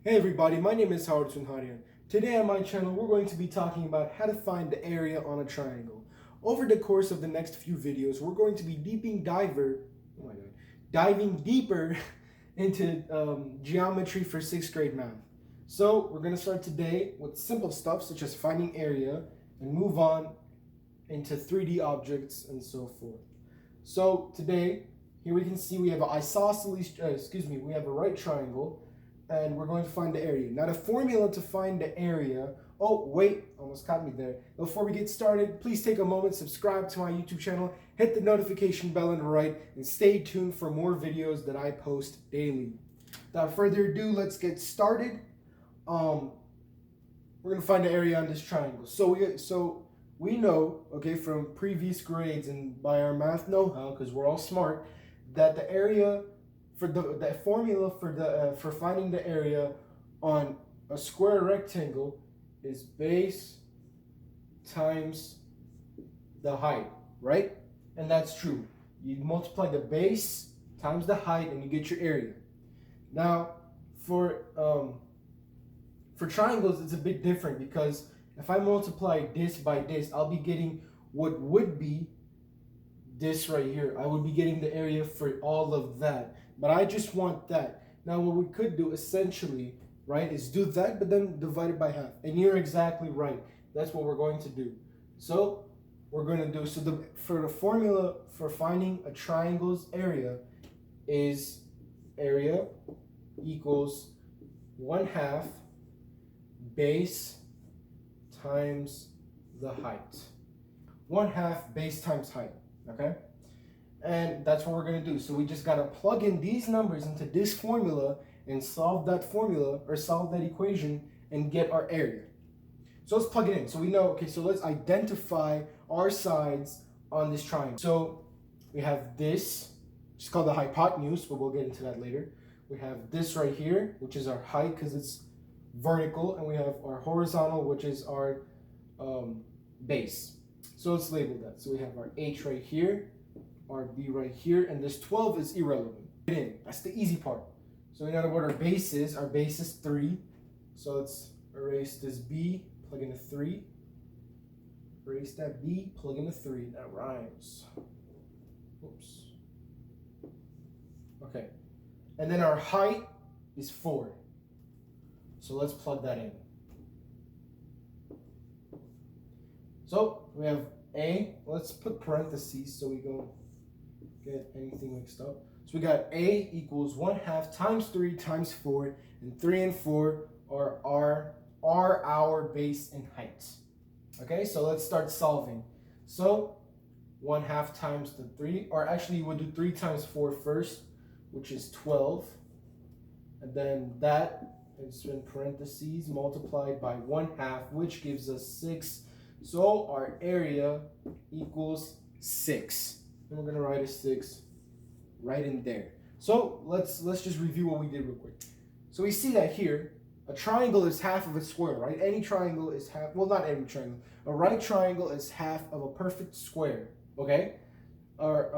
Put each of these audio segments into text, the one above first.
Hey everybody, my name is Howard Sunharian. Today on my channel we're going to be talking about how to find the area on a triangle. Over the course of the next few videos we're going to be diving deeper into geometry for 6th grade math. So we're going to start today with simple stuff such as finding area and move on into 3D objects and so forth. So today, here we can see we have an we have a right triangle, and we're going to find the area. Now the formula to find the area, oh wait, almost caught me there. Before we get started, please take a moment, subscribe to my YouTube channel, hit the notification bell on the right, and stay tuned for more videos that I post daily. Without further ado, let's get started. We're gonna find the area on this triangle. So we know, okay, from previous grades and by our math know-how, because we're all smart, that the area for the formula for finding the area on a square rectangle is base times the height, right? And that's true. You multiply the base times the height and you get your area. Now, for triangles, it's a bit different because if I multiply this by this, I'll be getting what would be this right here. I would be getting the area for all of that. But I just want that. Now what we could do essentially, right, is do that but then divide it by half. And you're exactly right. That's what we're going to do. So we're going to do, for the formula for finding a triangle's area is area equals 1/2 base times the height. 1/2 base times height, okay? And that's what we're gonna do. So we just gotta plug in these numbers into this formula and solve that formula or solve that equation and get our area. So let's plug it in. So we know, okay, so let's identify our sides on this triangle. So we have this, which is called the hypotenuse, but we'll get into that later. We have this right here, which is our height because it's vertical, and we have our horizontal, which is our base. So let's label that. So we have our H right here, our B right here, and this 12 is irrelevant. That's the easy part. So we know what our base is. Our base is 3. So let's erase this B, plug in a 3. Erase that B, plug in a 3. That rhymes. Oops. Okay. And then our height is 4. So let's plug that in. So we have A, let's put parentheses so we don't get anything mixed up. So we got A equals 1/2 times 3 times 4, and 3 and 4 are our base and height. Okay, so let's start solving. So 1/2 times the 3, or actually we'll do 3 times 4 first, which is 12. And then that is in parentheses multiplied by 1/2, which gives us 6. So our area equals 6. And we're gonna write a 6 right in there. So let's just review what we did real quick. So we see that here, a triangle is half of a square, right? Any triangle is half, well, not every triangle. A right triangle is half of a perfect square, okay? Or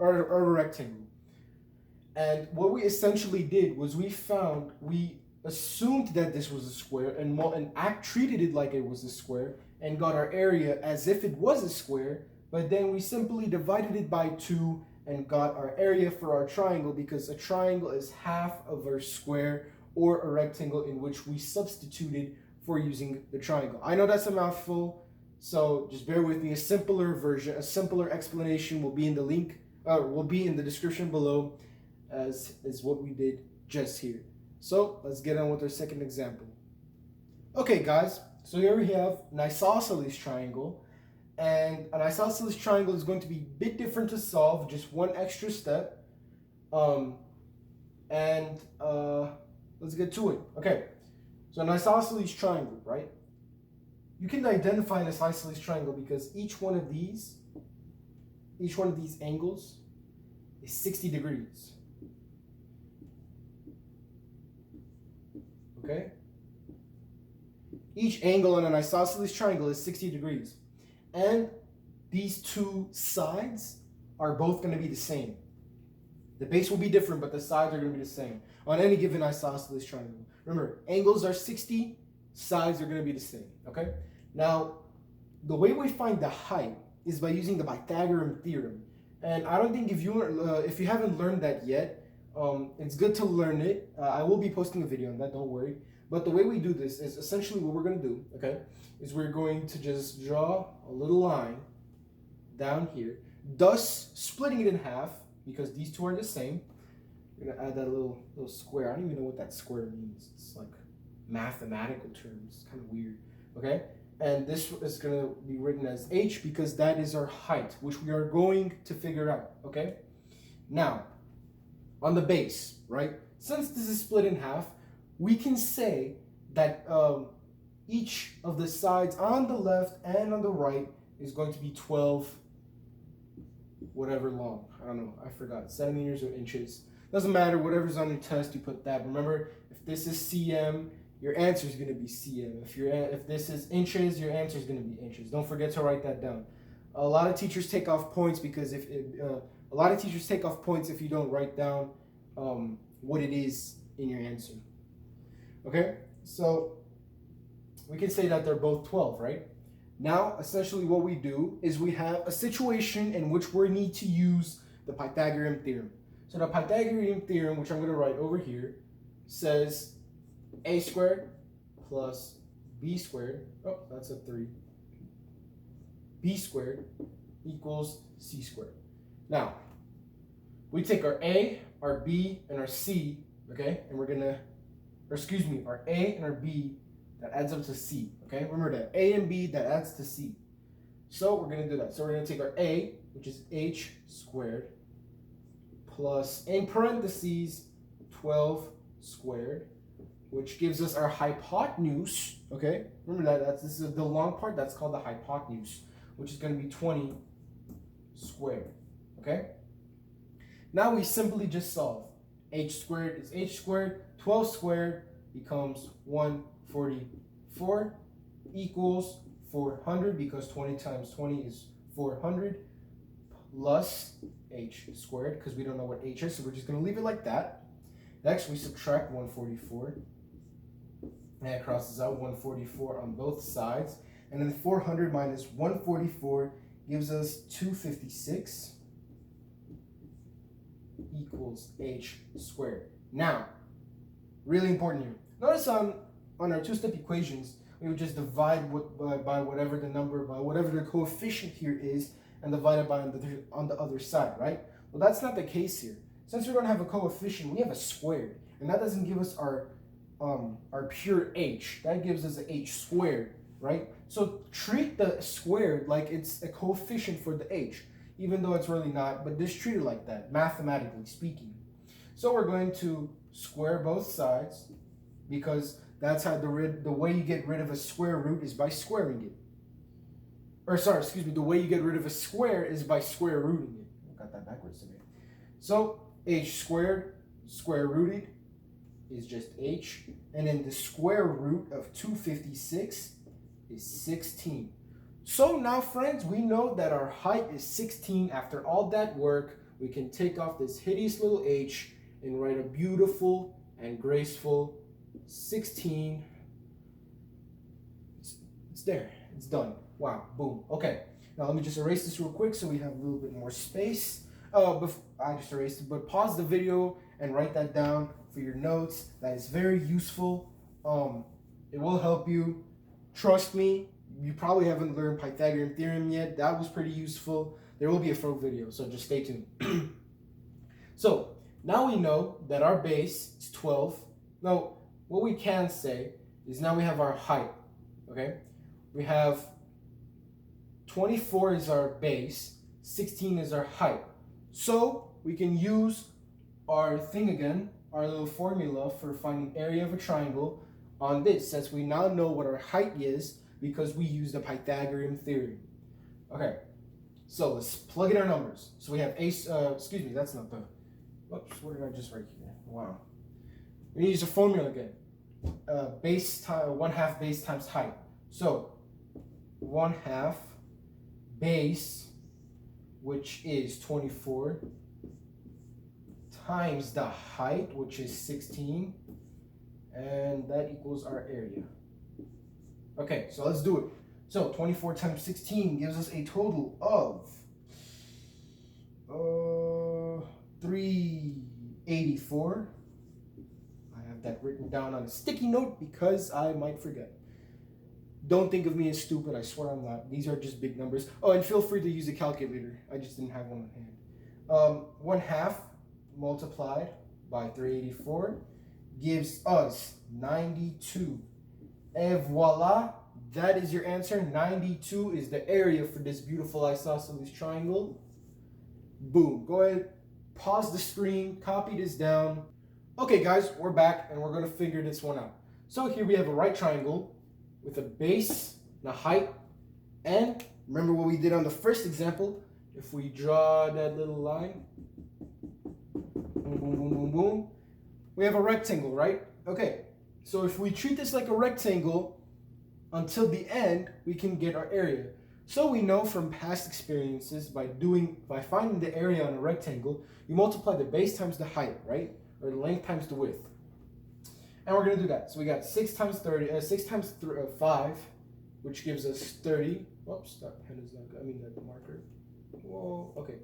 a rectangle. And what we essentially did was we assumed that this was a square and treated it like it was a square and got our area as if it was a square, but then we simply divided it by 2 and got our area for our triangle, because a triangle is half of a square or a rectangle in which we substituted for using the triangle. I know that's a mouthful, so just bear with me. A simpler explanation will be in the description below, as is what we did just here. So let's get on with our second example. Okay guys, so here we have an isosceles triangle, and an isosceles triangle is going to be a bit different to solve, just one extra step. Let's get to it. Okay, so an isosceles triangle, right? You can identify an isosceles triangle because each one of these angles is 60 degrees. Okay? Each angle on an isosceles triangle is 60 degrees. And these two sides are both going to be the same. The base will be different, but the sides are going to be the same on any given isosceles triangle. Remember, angles are 60, sides are going to be the same, okay? Now, the way we find the height is by using the Pythagorean theorem. And I don't think if you haven't learned that yet, it's good to learn it. I will be posting a video on that, don't worry. But the way we do this is essentially what we're going to do, okay, is we're going to just draw a little line down here, thus splitting it in half, because these two are the same. We're gonna add that little square. I don't even know what that square means. It's like mathematical terms. It's kind of weird. Okay? And this is gonna be written as h because that is our height, which we are going to figure out. Okay? Now, on the base, right? Since this is split in half, we can say that each of the sides on the left and on the right is going to be 12 whatever long. I don't know. I forgot. Centimeters or inches. Doesn't matter. Whatever's on your test, you put that. Remember, if this is cm, your answer is going to be cm. If this is inches, your answer is going to be inches. Don't forget to write that down. A lot of teachers take off points because if you don't write down what it is in your answer. Okay, so we can say that they're both 12, right? Now, essentially what we do is we have a situation in which we need to use the Pythagorean theorem. So the Pythagorean theorem, which I'm going to write over here, says a squared plus b squared, oh, that's a 3, b squared equals c squared. Now, we take our a, our b, and our c, okay, and we're going to, our a and our b, that adds up to c, okay? Remember that, a and b, that adds to c. So we're going to do that. So we're going to take our a, which is h squared, plus, in parentheses, 12 squared, which gives us our hypotenuse, okay? Remember that, this is the long part, that's called the hypotenuse, which is going to be 20 squared, okay? Now we simply just solve. H squared is h squared, 12 squared becomes 144 equals 400 because 20 times 20 is 400 plus h squared because we don't know what h is, so we're just going to leave it like that. Next, we subtract 144. And it crosses out 144 on both sides. And then 400 minus 144 gives us 256 equals h squared. Now, really important here. Notice on our two-step equations, we would just divide by whatever the number, by whatever the coefficient here is, and divide it by on the other side, right? Well, that's not the case here. Since we don't have a coefficient, we have a squared, and that doesn't give us our pure h. That gives us an h squared, right? So treat the squared like it's a coefficient for the h, even though it's really not, but just treat it like that, mathematically speaking. So we're going to square both sides, because that's how the way you get rid of a square root is by squaring it. Or sorry, excuse me, the way you get rid of a square is by square rooting it. I got that backwards today. So h squared, square rooted, is just h. And then the square root of 256 is 16. So now, friends, we know that our height is 16. After all that work, we can take off this hideous little h and write a beautiful and graceful 16. It's there. It's done. Wow. Boom. Okay. Now let me just erase this real quick so we have a little bit more space. I just erased it, but pause the video and write that down for your notes. That is very useful. It will help you. Trust me. You probably haven't learned Pythagorean theorem yet. That was pretty useful. There will be a full video, so just stay tuned. So now we know that our base is 12. Now, what we can say is now we have our height, okay? We have 24 is our base, 16 is our height. So we can use our thing again, our little formula for finding area of a triangle on this, since we now know what our height is because we use the Pythagorean theorem. Okay, so let's plug in our numbers. So we have excuse me, that's not the, whoops, what did I just write here? Wow. We need to use a formula again. Base time, 1/2 base times height. So 1/2 base, which is 24, times the height, which is 16, and that equals our area. Okay, so let's do it. So 24 times 16 gives us a total of 384. I have that written down on a sticky note because I might forget. Don't think of me as stupid, I swear I'm not. These are just big numbers. Oh, and feel free to use a calculator. I just didn't have one on hand. 1/2 multiplied by 384 gives us 92. And voila, that is your answer. 92 is the area for this beautiful isosceles triangle. Boom. Go ahead, pause the screen, copy this down. Okay, guys, we're back, and we're going to figure this one out. So here we have a right triangle with a base and a height. And remember what we did on the first example. If we draw that little line, boom, boom, boom, boom, boom, we have a rectangle, right? Okay, so if we treat this like a rectangle until the end, we can get our area. So we know from past experiences by finding the area on a rectangle, you multiply the base times the height, right? Or the length times the width. And we're gonna do that. So we got 6 times 5, which gives us 30. Whoops, that pen is not good. I mean the marker. Whoa, okay.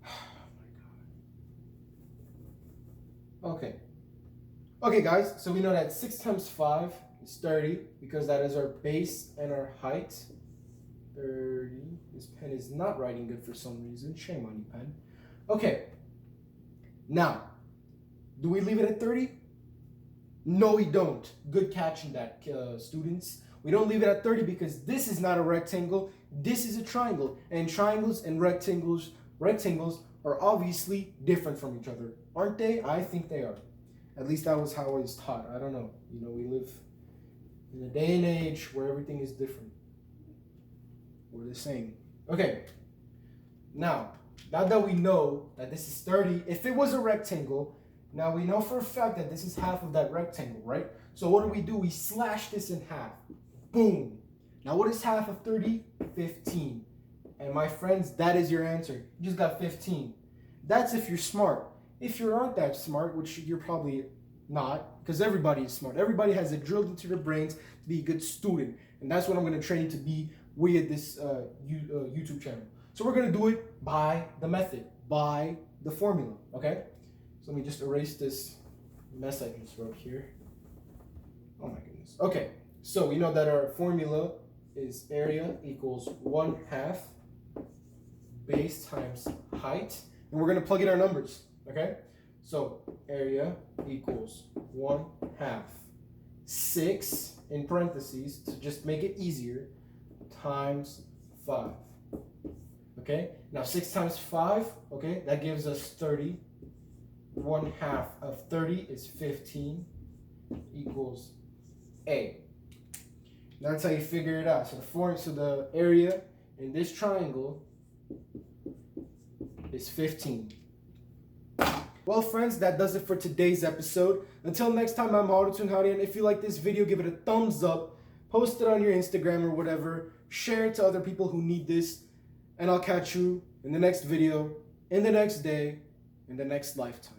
Oh my god. Okay. Okay, guys, so we know that 6 times 5 is 30 because that is our base and our height. 30. This pen is not writing good for some reason. Shame on you, pen. Okay. Now, do we leave it at 30? No, we don't. Good catch in that, students. We don't leave it at 30 because this is not a rectangle. This is a triangle. And triangles and rectangles are obviously different from each other. Aren't they? I think they are. At least that was how I was taught. I don't know. You know, we live in a day and age where everything is different. We're the same. Okay. Now that we know that this is 30, if it was a rectangle, now we know for a fact that this is half of that rectangle, right? So what do? We slash this in half. Boom. Now what is half of 30? 15. And my friends, that is your answer. You just got 15. That's if you're smart. If you aren't that smart, which you're probably not, because everybody is smart. Everybody has it drilled into their brains to be a good student. And that's what I'm going to train you to be with this YouTube channel. So we're going to do it by the method, by the formula, okay? So let me just erase this mess I just wrote here. Oh my goodness. Okay, so we know that our formula is area equals 1/2 base times height. And we're going to plug in our numbers, okay? So area equals 1/2 6 in parentheses to just make it easier times 5. Okay, now 6 times 5, okay, that gives us 30. 1/2 of 30 is 15 equals A. That's how you figure it out. So the area in this triangle is 15. Well, friends, that does it for today's episode. Until next time, I'm Harutun Hari, and if you like this video, give it a thumbs up, post it on your Instagram or whatever, share it to other people who need this, and I'll catch you in the next video, in the next day, in the next lifetime.